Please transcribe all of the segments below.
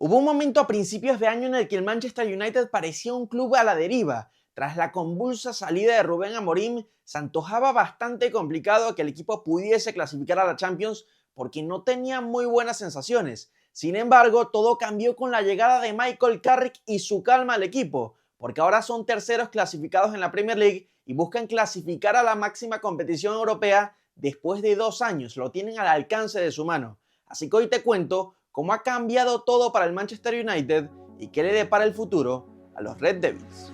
Hubo un momento a principios de año en el que el Manchester United parecía un club a la deriva. Tras la convulsa salida de Rubén Amorim, se antojaba bastante complicado que el equipo pudiese clasificar a la Champions porque no tenía muy buenas sensaciones. Sin embargo, todo cambió con la llegada de Michael Carrick y su calma al equipo, porque ahora son terceros clasificados en la Premier League y buscan clasificar a la máxima competición europea después de 2 años. Lo tienen al alcance de su mano. Así que hoy te cuento cómo ha cambiado todo para el Manchester United y qué le depara el futuro a los Red Devils.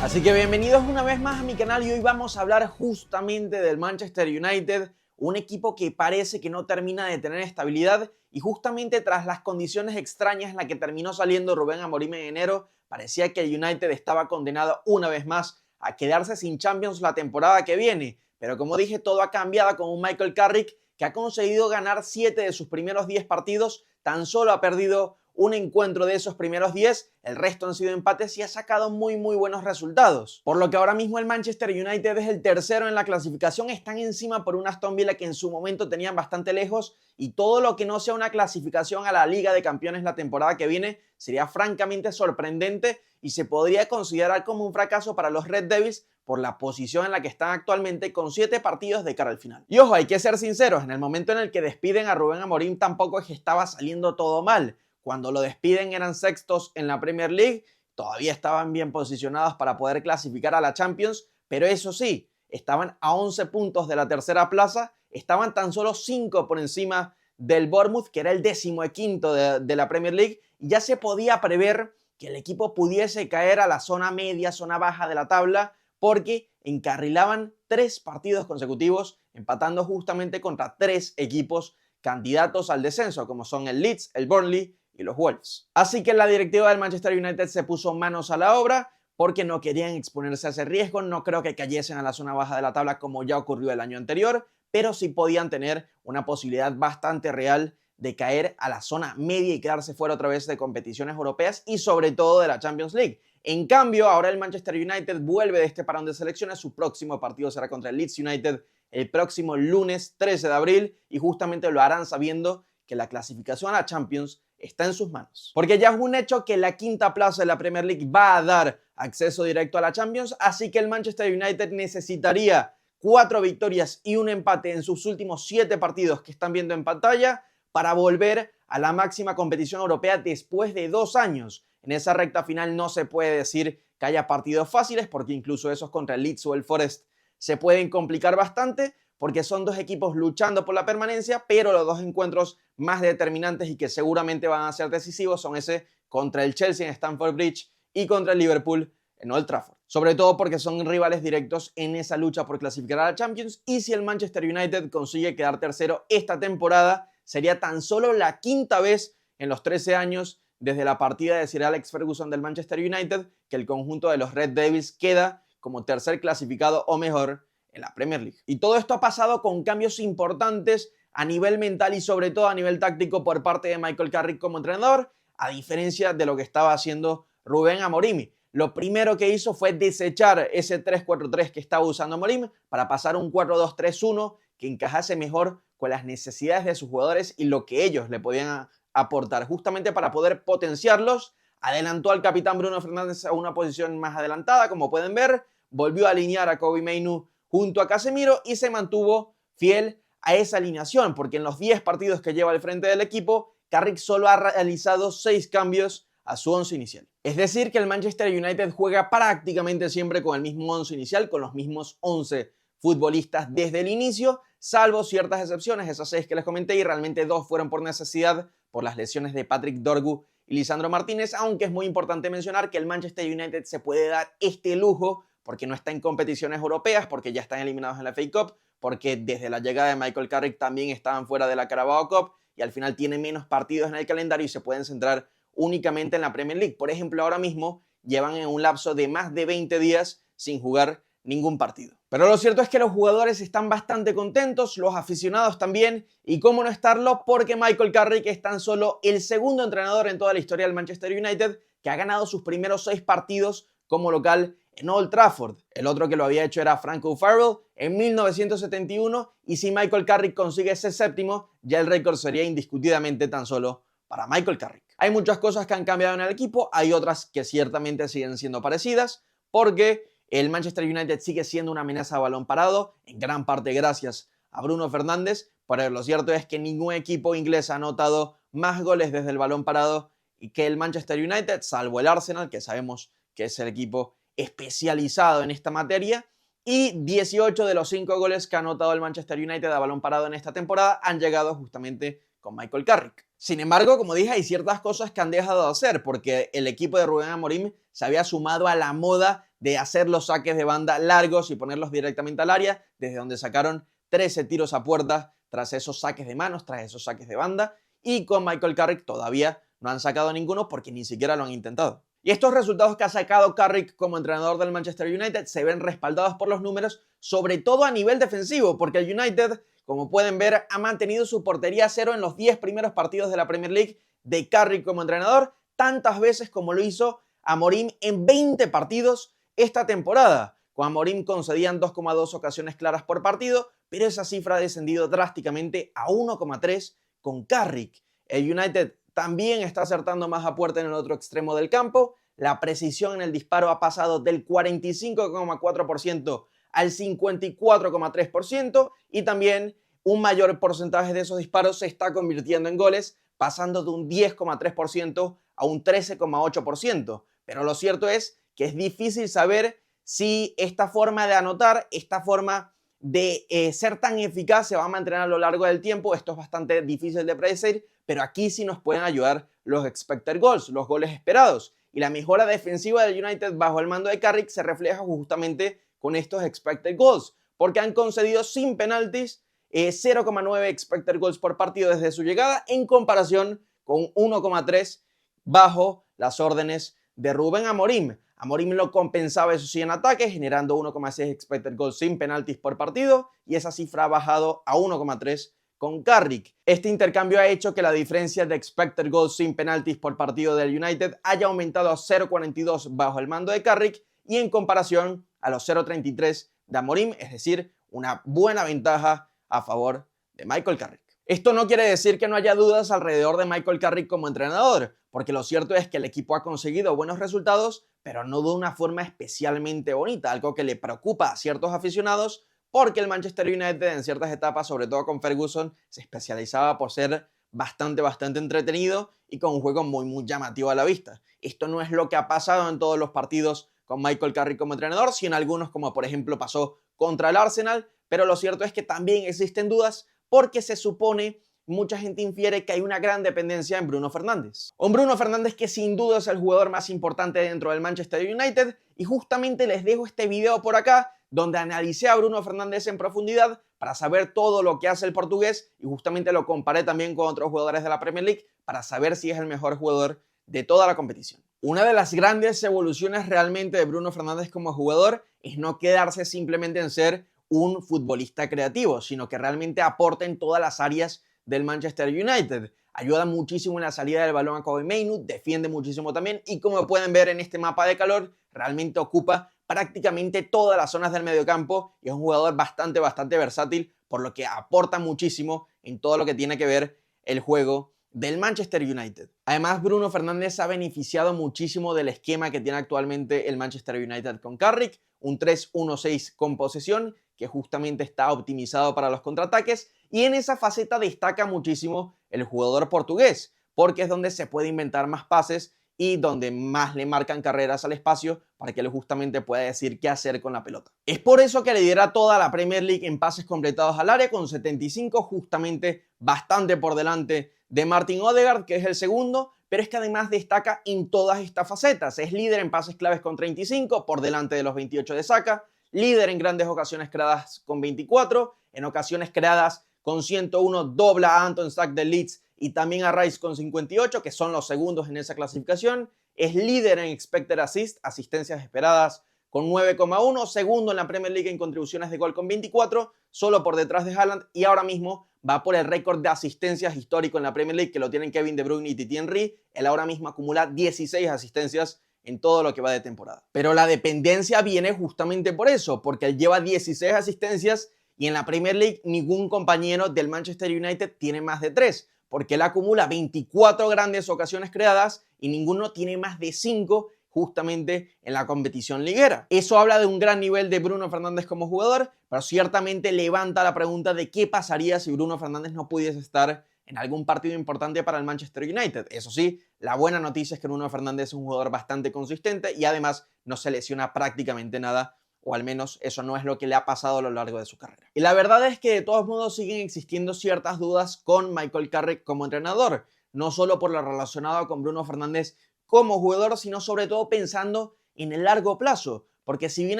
Así que bienvenidos una vez más a mi canal y hoy vamos a hablar justamente del Manchester United, un equipo que parece que no termina de tener estabilidad y justamente tras las condiciones extrañas en las que terminó saliendo Rubén Amorim en enero, parecía que el United estaba condenado una vez más a quedarse sin Champions la temporada que viene. Pero como dije, todo ha cambiado con un Michael Carrick que ha conseguido ganar 7 de sus primeros 10 partidos, tan solo ha perdido un encuentro de esos primeros 10, el resto han sido empates y ha sacado muy buenos resultados. Por lo que ahora mismo el Manchester United es el tercero en la clasificación, están encima por un Aston Villa que en su momento tenían bastante lejos y todo lo que no sea una clasificación a la Liga de Campeones la temporada que viene sería francamente sorprendente y se podría considerar como un fracaso para los Red Devils por la posición en la que están actualmente con 7 partidos de cara al final. Y ojo, hay que ser sinceros, en el momento en el que despiden a Rubén Amorim tampoco es que estaba saliendo todo mal. Cuando lo despiden eran sextos en la Premier League, todavía estaban bien posicionados para poder clasificar a la Champions, pero eso sí, estaban a 11 puntos de la tercera plaza, estaban tan solo 5 por encima del Bournemouth, que era el 15º de la Premier League, y ya se podía prever que el equipo pudiese caer a la zona media, zona baja de la tabla, porque encarrilaban 3 partidos consecutivos, empatando justamente contra 3 equipos candidatos al descenso, como son el Leeds, el Burnley y los Wolves. Así que la directiva del Manchester United se puso manos a la obra porque no querían exponerse a ese riesgo, no creo que cayesen a la zona baja de la tabla como ya ocurrió el año anterior, pero sí podían tener una posibilidad bastante real de caer a la zona media y quedarse fuera otra vez de competiciones europeas y sobre todo de la Champions League. En cambio, ahora el Manchester United vuelve de este parón de selecciones, su próximo partido será contra el Leeds United el próximo lunes 13 de abril y justamente lo harán sabiendo que la clasificación a la Champions está en sus manos. Porque ya es un hecho que la quinta plaza de la Premier League va a dar acceso directo a la Champions, así que el Manchester United necesitaría 4 victorias y un empate en sus últimos 7 partidos que están viendo en pantalla para volver a la máxima competición europea después de 2 años. En esa recta final no se puede decir que haya partidos fáciles porque incluso esos contra el Leeds o el Forest se pueden complicar bastante porque son 2 equipos luchando por la permanencia, pero los 2 encuentros más determinantes y que seguramente van a ser decisivos son ese contra el Chelsea en Stamford Bridge y contra el Liverpool en Old Trafford. Sobre todo porque son rivales directos en esa lucha por clasificar a la Champions y si el Manchester United consigue quedar tercero esta temporada, sería tan solo la 5ª vez en los 13 años desde la partida de Sir Alex Ferguson del Manchester United que el conjunto de los Red Devils queda como tercer clasificado o mejor en la Premier League. Y todo esto ha pasado con cambios importantes a nivel mental y sobre todo a nivel táctico por parte de Michael Carrick como entrenador, a diferencia de lo que estaba haciendo Rubén Amorim. Lo primero que hizo fue desechar ese 3-4-3 que estaba usando Amorim para pasar un 4-2-3-1 que encajase mejor con las necesidades de sus jugadores y lo que ellos le podían aportar, justamente para poder potenciarlos. Adelantó al capitán Bruno Fernández a una posición más adelantada, como pueden ver, volvió a alinear a Kobbie Mainoo junto a Casemiro y se mantuvo fiel a esa alineación, porque en los 10 partidos que lleva al frente del equipo, Carrick solo ha realizado 6 cambios a su 11 inicial. Es decir, que el Manchester United juega prácticamente siempre con el mismo 11 inicial, con los mismos 11 futbolistas desde el inicio, salvo ciertas excepciones, esas 6 que les comenté, y realmente 2 fueron por necesidad, por las lesiones de Patrick Dorgu y Lisandro Martínez, aunque es muy importante mencionar que el Manchester United se puede dar este lujo porque no está en competiciones europeas, porque ya están eliminados en la FA Cup, porque desde la llegada de Michael Carrick también estaban fuera de la Carabao Cup y al final tiene menos partidos en el calendario y se pueden centrar únicamente en la Premier League. Por ejemplo, ahora mismo llevan en un lapso de más de 20 días sin jugar ningún partido. Pero lo cierto es que los jugadores están bastante contentos, los aficionados también, y cómo no estarlo, porque Michael Carrick es tan solo el segundo entrenador en toda la historia del Manchester United que ha ganado sus primeros 6 partidos como local en Old Trafford. El otro que lo había hecho era Frank O'Farrell en 1971 y si Michael Carrick consigue ese séptimo, ya el récord sería indiscutidamente tan solo para Michael Carrick. Hay muchas cosas que han cambiado en el equipo, hay otras que ciertamente siguen siendo parecidas, porque el Manchester United sigue siendo una amenaza a balón parado, en gran parte gracias a Bruno Fernández, pero lo cierto es que ningún equipo inglés ha anotado más goles desde el balón parado que el Manchester United, salvo el Arsenal, que sabemos que es el equipo especializado en esta materia, y 18 de los 5 goles que ha anotado el Manchester United a balón parado en esta temporada han llegado justamente con Michael Carrick. Sin embargo, como dije, hay ciertas cosas que han dejado de hacer porque el equipo de Rubén Amorim se había sumado a la moda de hacer los saques de banda largos y ponerlos directamente al área, desde donde sacaron 13 tiros a puerta tras esos saques de manos, tras esos saques de banda, y con Michael Carrick todavía no han sacado ninguno porque ni siquiera lo han intentado. Y estos resultados que ha sacado Carrick como entrenador del Manchester United se ven respaldados por los números, sobre todo a nivel defensivo, porque el United, como pueden ver, ha mantenido su portería a cero en los 10 primeros partidos de la Premier League de Carrick como entrenador, tantas veces como lo hizo Amorim en 20 partidos esta temporada. Con Amorim concedían 2,2 ocasiones claras por partido, pero esa cifra ha descendido drásticamente a 1,3 con Carrick. El United también está acertando más a puerta en el otro extremo del campo. La precisión en el disparo ha pasado del 45,4% al 54,3% y también un mayor porcentaje de esos disparos se está convirtiendo en goles, pasando de un 10,3% a un 13,8%. Pero lo cierto es que es difícil saber si esta forma de anotar, esta forma de ser tan eficaz se va a mantener a lo largo del tiempo. Esto es bastante difícil de predecir, pero aquí sí nos pueden ayudar los expected goals, los goles esperados. Y la mejora defensiva del United bajo el mando de Carrick se refleja justamente con estos expected goals, porque han concedido sin penaltis 0,9 expected goals por partido desde su llegada, en comparación con 1,3 bajo las órdenes de Rubén Amorim. Amorim lo compensaba, eso sí, en ataque, generando 1,6 expected goals sin penaltis por partido, y esa cifra ha bajado a 1,3 con Carrick. Este intercambio ha hecho que la diferencia de expected goals sin penaltis por partido del United haya aumentado a 0,42 bajo el mando de Carrick y en comparación a los 0,33 de Amorim, es decir, una buena ventaja a favor de Michael Carrick. Esto no quiere decir que no haya dudas alrededor de Michael Carrick como entrenador, porque lo cierto es que el equipo ha conseguido buenos resultados, pero no de una forma especialmente bonita, algo que le preocupa a ciertos aficionados, porque el Manchester United en ciertas etapas, sobre todo con Ferguson, se especializaba por ser bastante entretenido y con un juego muy llamativo a la vista. Esto no es lo que ha pasado en todos los partidos con Michael Carrick como entrenador, sino en algunos, como por ejemplo pasó contra el Arsenal, pero lo cierto es que también existen dudas porque se supone, mucha gente infiere que hay una gran dependencia en Bruno Fernández. Un Bruno Fernández que sin duda es el jugador más importante dentro del Manchester United, y justamente les dejo este video por acá donde analicé a Bruno Fernández en profundidad para saber todo lo que hace el portugués y justamente lo comparé también con otros jugadores de la Premier League para saber si es el mejor jugador de toda la competición. Una de las grandes evoluciones realmente de Bruno Fernández como jugador es no quedarse simplemente en ser un futbolista creativo, sino que realmente aporta en todas las áreas del Manchester United. Ayuda muchísimo en la salida del balón a Kobbie Mainoo, defiende muchísimo también y como pueden ver en este mapa de calor, realmente ocupa prácticamente todas las zonas del mediocampo y es un jugador bastante versátil, por lo que aporta muchísimo en todo lo que tiene que ver el juego del Manchester United. Además, Bruno Fernández ha beneficiado muchísimo del esquema que tiene actualmente el Manchester United con Carrick, un 3-1-6 con posesión, que justamente está optimizado para los contraataques, y en esa faceta destaca muchísimo el jugador portugués, porque es donde se puede inventar más pases y donde más le marcan carreras al espacio para que él justamente pueda decir qué hacer con la pelota. Es por eso que lidera toda la Premier League en pases completados al área con 75, justamente bastante por delante de Martin Odegaard, que es el segundo, pero es que además destaca en todas estas facetas. Es líder en pases claves con 35, por delante de los 28 de Saka, líder en grandes ocasiones creadas con 24, en ocasiones creadas con 101 dobla a Anton Stach del Leeds y también a Rice con 58, que son los segundos en esa clasificación. Es líder en expected assist, asistencias esperadas, con 9,1, segundo en la Premier League en contribuciones de gol con 24, solo por detrás de Haaland, y ahora mismo va por el récord de asistencias histórico en la Premier League, que lo tienen Kevin De Bruyne y Thierry Henry. Él ahora mismo acumula 16 asistencias en todo lo que va de temporada. Pero la dependencia viene justamente por eso, porque él lleva 16 asistencias y en la Premier League ningún compañero del Manchester United tiene más de 3, porque él acumula 24 grandes ocasiones creadas y ninguno tiene más de 5 justamente en la competición liguera. Eso habla de un gran nivel de Bruno Fernández como jugador, pero ciertamente levanta la pregunta de qué pasaría si Bruno Fernández no pudiese estar en algún partido importante para el Manchester United. Eso sí, la buena noticia es que Bruno Fernández es un jugador bastante consistente y además no se lesiona prácticamente nada, o al menos eso no es lo que le ha pasado a lo largo de su carrera. Y la verdad es que de todos modos siguen existiendo ciertas dudas con Michael Carrick como entrenador, no solo por lo relacionado con Bruno Fernández como jugador, sino sobre todo pensando en el largo plazo, porque si bien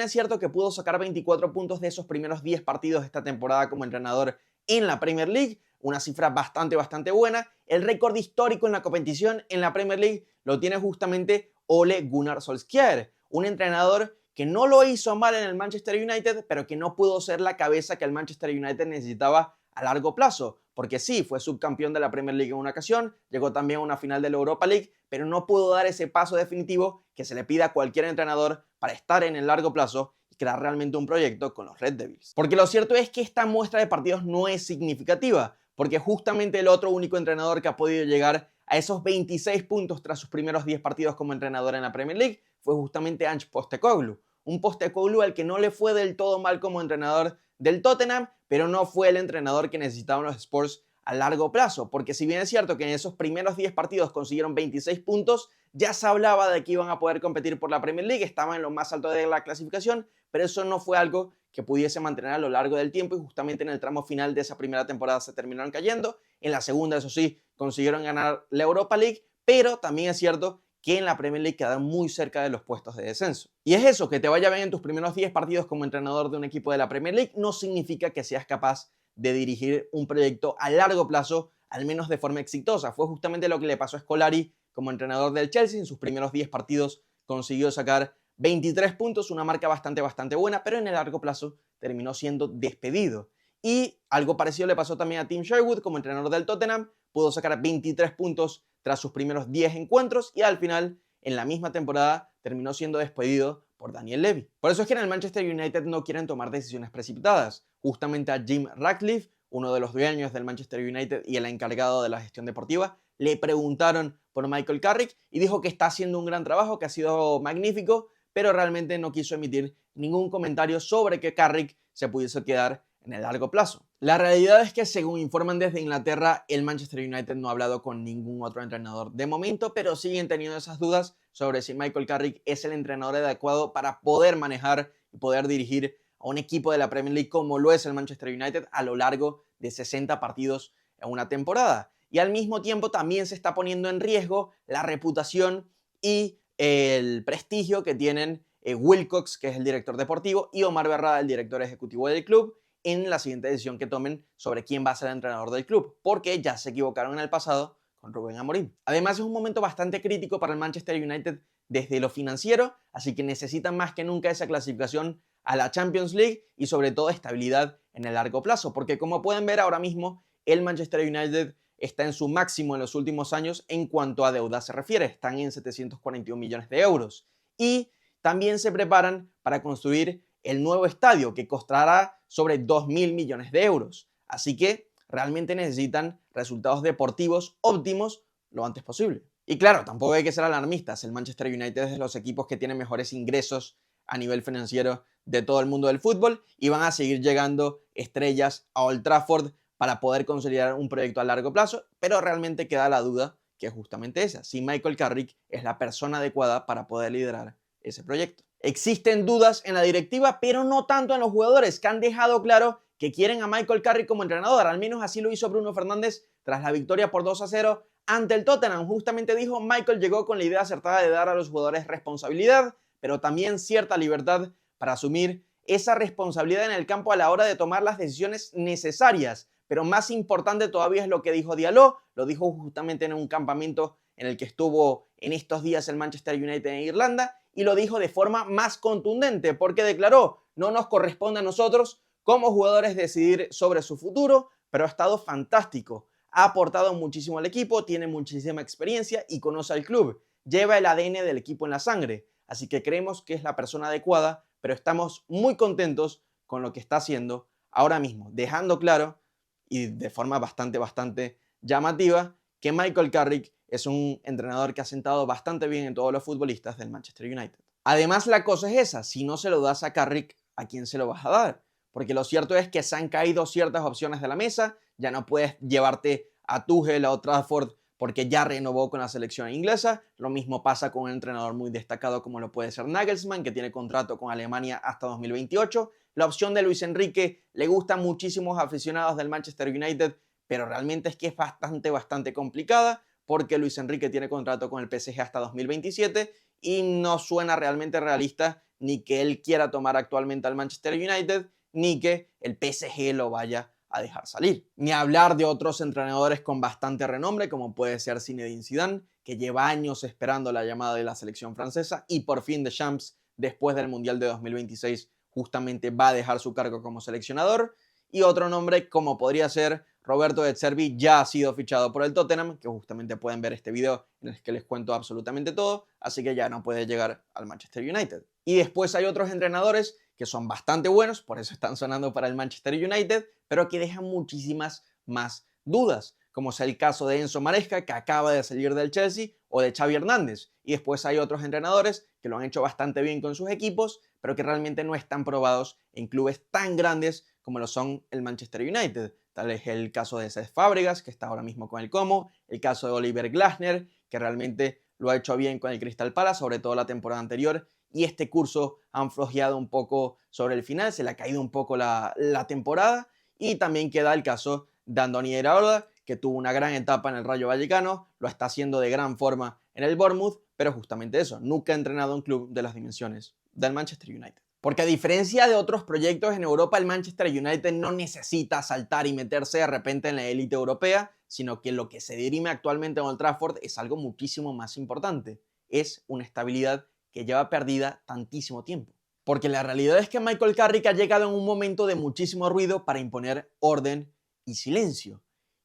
es cierto que pudo sacar 24 puntos de esos primeros 10 partidos de esta temporada como entrenador en la Premier League, una cifra bastante buena, el récord histórico en la competición en la Premier League lo tiene justamente Ole Gunnar Solskjaer, un entrenador que no lo hizo mal en el Manchester United, pero que no pudo ser la cabeza que el Manchester United necesitaba a largo plazo, porque sí, fue subcampeón de la Premier League en una ocasión, llegó también a una final de la Europa League, pero no pudo dar ese paso definitivo que se le pide a cualquier entrenador para estar en el largo plazo y crear realmente un proyecto con los Red Devils. Porque lo cierto es que esta muestra de partidos no es significativa, porque justamente el otro único entrenador que ha podido llegar a esos 26 puntos tras sus primeros 10 partidos como entrenador en la Premier League fue justamente Ange Postecoglou, un Postecoglou al que no le fue del todo mal como entrenador del Tottenham, pero no fue el entrenador que necesitaban los Spurs a largo plazo, porque si bien es cierto que en esos primeros 10 partidos consiguieron 26 puntos, ya se hablaba de que iban a poder competir por la Premier League, estaban en lo más alto de la clasificación, pero eso no fue algo que pudiese mantener a lo largo del tiempo y justamente en el tramo final de esa primera temporada se terminaron cayendo. En la segunda, eso sí, consiguieron ganar la Europa League, pero también es cierto que en la Premier League quedan muy cerca de los puestos de descenso. Y es eso, que te vaya bien en tus primeros 10 partidos como entrenador de un equipo de la Premier League no significa que seas capaz de dirigir un proyecto a largo plazo, al menos de forma exitosa. Fue justamente lo que le pasó a Scolari como entrenador del Chelsea. En sus primeros 10 partidos consiguió sacar 23 puntos, una marca bastante buena, pero en el largo plazo terminó siendo despedido. Y algo parecido le pasó también a Tim Sherwood como entrenador del Tottenham. Pudo sacar 23 puntos tras sus primeros 10 encuentros y al final, en la misma temporada, terminó siendo despedido por Daniel Levy. Por eso es que en el Manchester United no quieren tomar decisiones precipitadas. Justamente a Jim Ratcliffe, uno de los dueños del Manchester United y el encargado de la gestión deportiva, le preguntaron por Michael Carrick y dijo que está haciendo un gran trabajo, que ha sido magnífico, pero realmente no quiso emitir ningún comentario sobre que Carrick se pudiese quedar en el largo plazo. La realidad es que, según informan desde Inglaterra, el Manchester United no ha hablado con ningún otro entrenador de momento, pero siguen teniendo esas dudas sobre si Michael Carrick es el entrenador adecuado para poder manejar y poder dirigir a un equipo de la Premier League como lo es el Manchester United a lo largo de 60 partidos en una temporada. Y al mismo tiempo también se está poniendo en riesgo la reputación y el prestigio que tienen Wilcox, que es el director deportivo, y Omar Berrada, el director ejecutivo del club, en la siguiente decisión que tomen sobre quién va a ser el entrenador del club, porque ya se equivocaron en el pasado con Rubén Amorim. Además, es un momento bastante crítico para el Manchester United desde lo financiero, así que necesitan más que nunca esa clasificación a la Champions League y sobre todo estabilidad en el largo plazo, porque como pueden ver ahora mismo, el Manchester United está en su máximo en los últimos años en cuanto a deuda se refiere, están en 741 millones de euros y también se preparan para construir el nuevo estadio que costará sobre 2.000 millones de euros, así que realmente necesitan resultados deportivos óptimos lo antes posible. Y claro, tampoco hay que ser alarmistas, el Manchester United es de los equipos que tienen mejores ingresos a nivel financiero de todo el mundo del fútbol y van a seguir llegando estrellas a Old Trafford para poder consolidar un proyecto a largo plazo, pero realmente queda la duda que es justamente esa, si Michael Carrick es la persona adecuada para poder liderar ese proyecto. Existen dudas en la directiva, pero no tanto en los jugadores, que han dejado claro que quieren a Michael Carrick como entrenador, al menos así lo hizo Bruno Fernández tras la victoria por 2-0 ante el Tottenham. Justamente dijo, Michael llegó con la idea acertada de dar a los jugadores responsabilidad, pero también cierta libertad para asumir esa responsabilidad en el campo a la hora de tomar las decisiones necesarias. Pero más importante todavía es lo que dijo Diallo, lo dijo justamente en un campamento en el que estuvo en estos días el Manchester United en Irlanda, y lo dijo de forma más contundente, porque declaró, no nos corresponde a nosotros como jugadores decidir sobre su futuro, pero ha estado fantástico, ha aportado muchísimo al equipo, tiene muchísima experiencia y conoce al club. lleva el ADN del equipo en la sangre, así que creemos que es la persona adecuada, pero estamos muy contentos con lo que está haciendo ahora mismo, dejando claro y de forma bastante llamativa que Michael Carrick es un entrenador que ha sentado bastante bien en todos los futbolistas del Manchester United. Además, la cosa es esa, si no se lo das a Carrick, ¿a quién se lo vas a dar? Porque lo cierto es que se han caído ciertas opciones de la mesa, ya no puedes llevarte a Tuchel o Trafford porque ya renovó con la selección inglesa. Lo mismo pasa con un entrenador muy destacado como lo puede ser Nagelsmann, que tiene contrato con Alemania hasta 2028. La opción de Luis Enrique le gusta a muchísimos aficionados del Manchester United, pero realmente es que es bastante complicada porque Luis Enrique tiene contrato con el PSG hasta 2027 y no suena realmente realista ni que él quiera tomar actualmente al Manchester United, ni que el PSG lo vaya a dejar salir. Ni hablar de otros entrenadores con bastante renombre, como puede ser Zinedine Zidane, que lleva años esperando la llamada de la selección francesa y por fin Deschamps, después del Mundial de 2026, justamente va a dejar su cargo como seleccionador. Y otro nombre como podría ser Roberto De Zerbi, ya ha sido fichado por el Tottenham, que justamente pueden ver este video en el que les cuento absolutamente todo, así que ya no puede llegar al Manchester United. Y después hay otros entrenadores que son bastante buenos, por eso están sonando para el Manchester United, pero que dejan muchísimas más dudas, como es el caso de Enzo Maresca, que acaba de salir del Chelsea, o de Xavi Hernández. Y después hay otros entrenadores que lo han hecho bastante bien con sus equipos, pero que realmente no están probados en clubes tan grandes como lo son el Manchester United. Tal es el caso de Cesc Fábregas, que está ahora mismo con el Como, el caso de Oliver Glasner, que realmente lo ha hecho bien con el Crystal Palace, sobre todo la temporada anterior, y este curso han flojeado un poco sobre el final, se le ha caído un poco la temporada, y también queda el caso de Andoni Iraola, que tuvo una gran etapa en el Rayo Vallecano, lo está haciendo de gran forma en el Bournemouth, pero justamente eso, nunca ha entrenado un club de las dimensiones del Manchester United. Porque a diferencia de otros proyectos en Europa, el Manchester United no necesita saltar y meterse de repente en la élite europea, sino que lo que se dirime actualmente en Old Trafford es algo muchísimo más importante. Es una estabilidad que lleva perdida tantísimo tiempo. Porque la realidad es que Michael Carrick ha llegado en un momento de muchísimo ruido para imponer orden y silencio.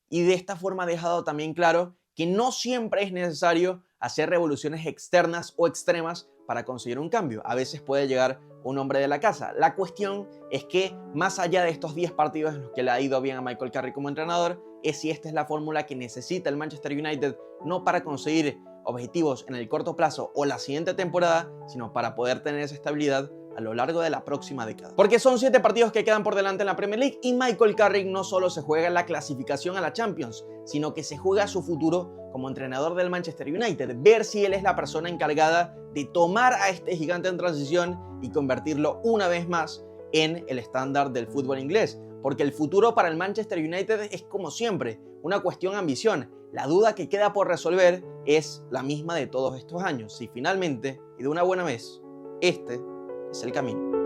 Y de esta forma ha dejado también claro que no siempre es necesario hacer revoluciones externas o extremas para conseguir un cambio. A veces puede llegar un hombre de la casa. La cuestión es que, más allá de estos 10 partidos en los que le ha ido bien a Michael Carrick como entrenador, es si esta es la fórmula que necesita el Manchester United, no para conseguir objetivos en el corto plazo o la siguiente temporada, sino para poder tener esa estabilidad a lo largo de la próxima década. Porque son 7 partidos que quedan por delante en la Premier League y Michael Carrick no solo se juega la clasificación a la Champions, sino que se juega su futuro como entrenador del Manchester United, ver si él es la persona encargada de tomar a este gigante en transición y convertirlo una vez más en el estándar del fútbol inglés. Porque el futuro para el Manchester United es, como siempre, una cuestión de ambición. La duda que queda por resolver es la misma de todos estos años, si finalmente, y de una buena vez, este es el camino.